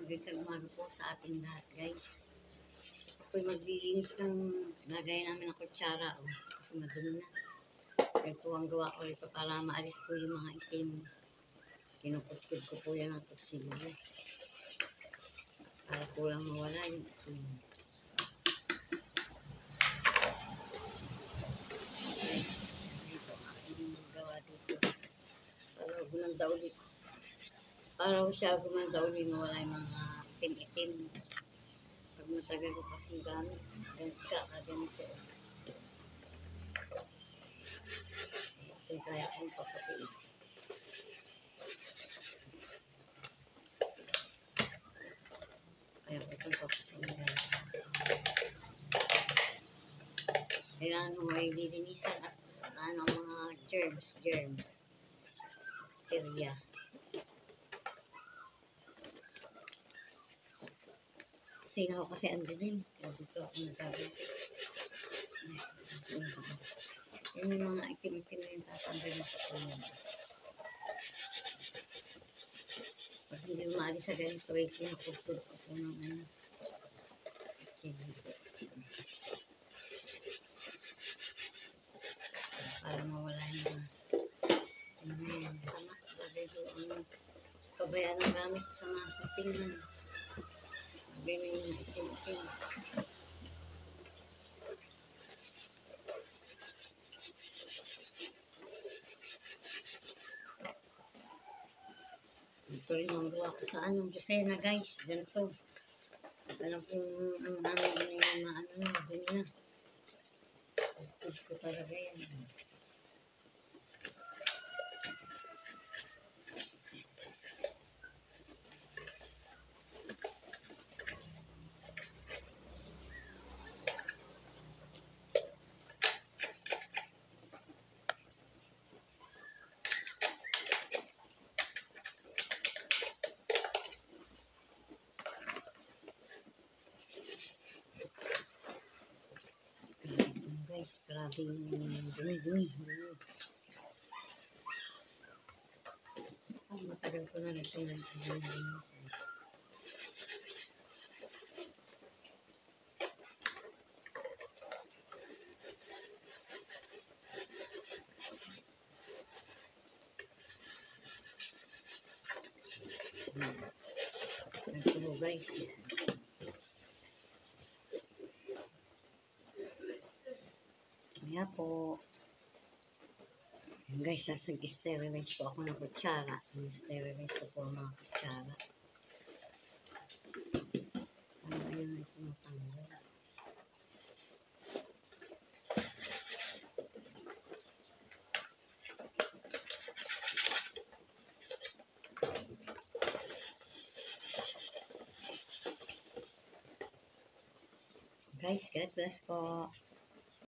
Magandang umaga po sa ating lahat, guys. Ako'y maglilinis ng lagay namin ng kutsara. Kasi madumi na. Kaya po ang gawa ko ito para maalis po yung mga itim. Kinukutkod ko po yan ng kutsilyo. Para po lang mawala yung itim. Ito ang aking gawa dito. Para gumanda ulit. Para siya gumanda ulit, mawala yung mga itim-itim. Pag matagal ko kasing gamit, ganito. Ito kaya kong papatiin. Kaya ko itong papatiin. Kailangan mo ay lilinisan at ang mga germs. Bacteria. Sina ko kasi ang dilim. Kasi ito ako nagagawin. Yan yung mga itim-itim na yung tatanggalin sa puno. Pag hindi umaalis sa ganito, ay kinakutod ko po ng ano. Para mawala yung sama. Lagay ko ang pabayaan ng gamit sa mga kutingan. Lagay na yung itim-itim. Ito rin ang gawa ko sa anong Lucena, guys. Ganito. Alam kong ang namin yung maano na, dun na. Push ko talaga yan. Guys, grabe yung dumi. Matagal ko na rin ito nalilisan. Ito guys. Kaya po. Guys, sasag-sterilize po ako ng kutsara. Sterilize ko po ang mga kutsara. Ano yun ito matanggal. Guys, God bless po.